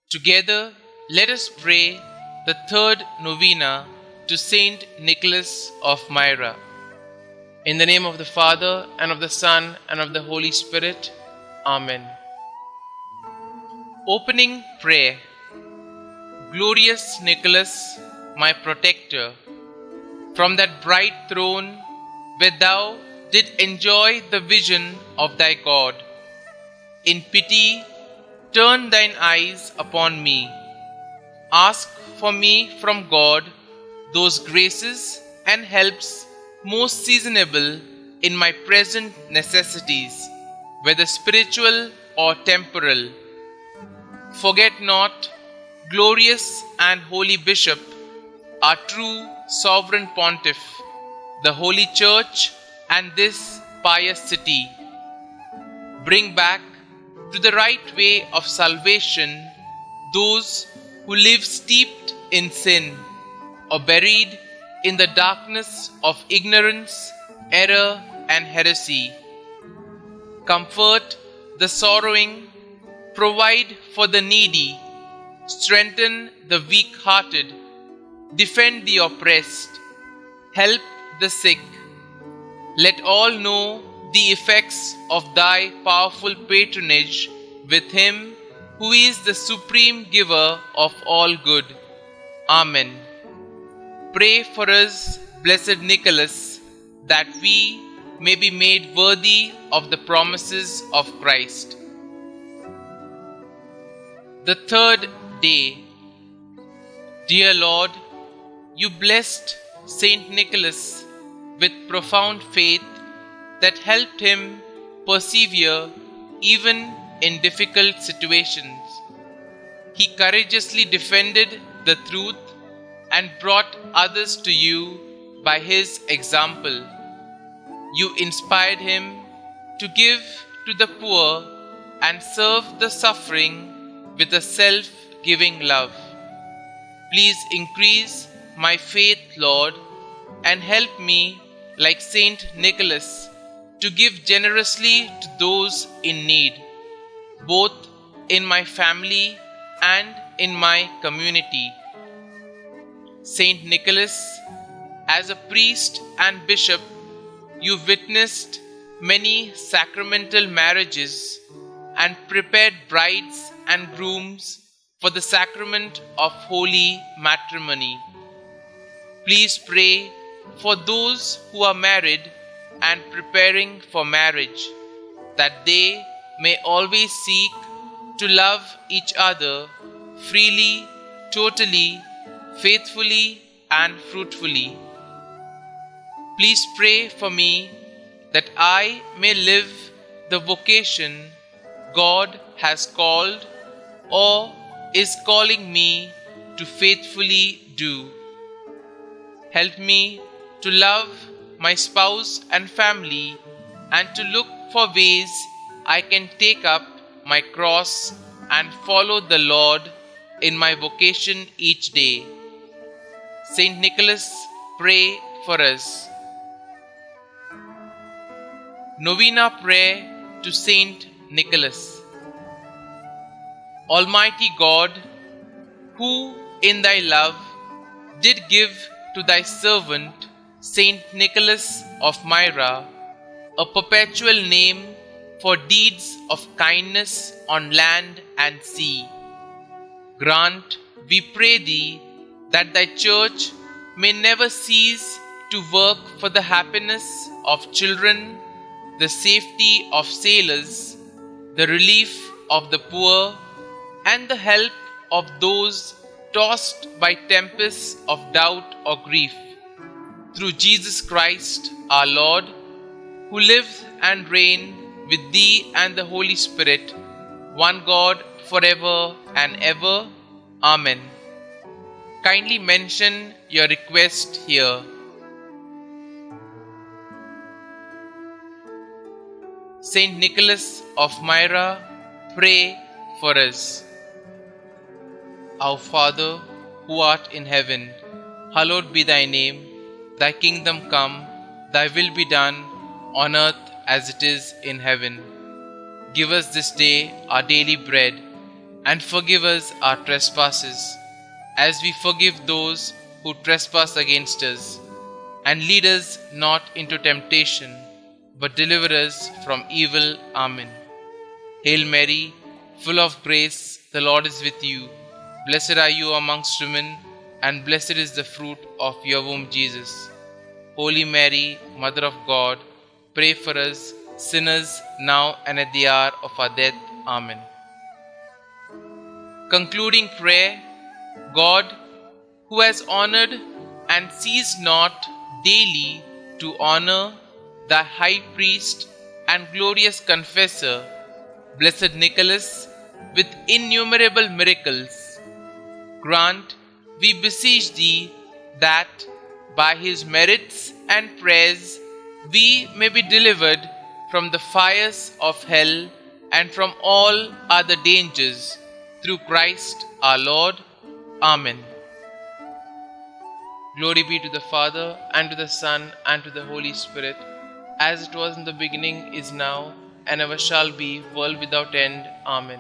Together, let us pray the third novena to St Nicholas of Myra. In the name of the Father, and of the Son, and of the Holy Spirit. Amen. Opening prayer. Glorious Nicholas, my protector, from that bright throne where thou did enjoy the vision of thy God, in pity turn thine eyes upon me. Ask for me from God those graces and helps most seasonable in my present necessities, whether spiritual or temporal. Forget not, glorious and holy Bishop, our true sovereign pontiff, the Holy Church and this pious city. Bring back to the right way of salvation those who live steeped in sin or buried in the darkness of ignorance, error, and heresy. Comfort the sorrowing, provide for the needy, strengthen the weak-hearted, defend the oppressed, help the sick. Let all know the effects of thy powerful patronage with him who is the supreme giver of all good. Amen. Pray for us, blessed Nicholas, that we may be made worthy of the promises of Christ. The third day. Dear Lord, you blessed St. Nicholas with profound faith that helped him persevere even in difficult situations. He courageously defended the truth and brought others to you by his example. You inspired him to give to the poor and serve the suffering with a self-giving love. Please increase my faith, Lord, and help me, like St. Nicholas, to give generously to those in need, both in my family and in my community. St. Nicholas, as a priest and bishop, you witnessed many sacramental marriages and prepared brides and grooms for the sacrament of holy matrimony. Please pray for those who are married and preparing for marriage, that they may always seek to love each other freely, totally, faithfully, and fruitfully. Please pray for me that I may live the vocation God has called or is calling me to faithfully do. Help me to love my spouse and family and to look for ways I can take up my cross and follow the Lord in my vocation each day. St. Nicholas, pray for us. Novena prayer to St. Nicholas. Almighty God, who in thy love did give to thy servant St. Nicholas of Myra a perpetual name for deeds of kindness on land and sea, grant, we pray thee, that thy church may never cease to work for the happiness of children, the safety of sailors, the relief of the poor, and the help of those tossed by tempests of doubt or grief. Through Jesus Christ our Lord, who lives and reigns with thee and the Holy Spirit, one God, forever and ever. Amen. Kindly mention your request here. St. Nicholas of Myra, pray for us. Our Father, who art in heaven, hallowed be thy name. Thy kingdom come, thy will be done, on earth as it is in heaven. Give us this day our daily bread, and forgive us our trespasses, as we forgive those who trespass against us. And lead us not into temptation, but deliver us from evil. Amen. Hail Mary, full of grace, the Lord is with you. Blessed are you amongst women, and blessed is the fruit of your womb, Jesus. Holy Mary, Mother of God, pray for us sinners now and at the hour of our death. Amen. Concluding prayer. God, who has honored and ceased not daily to honor the high priest and glorious confessor, Blessed Nicholas, with innumerable miracles, grant, we beseech thee, that by his merits and prayers we may be delivered from the fires of hell and from all other dangers, through Christ our Lord. Amen. Glory be to the Father, and to the Son, and to the Holy Spirit, as it was in the beginning, is now, and ever shall be, world without end. Amen.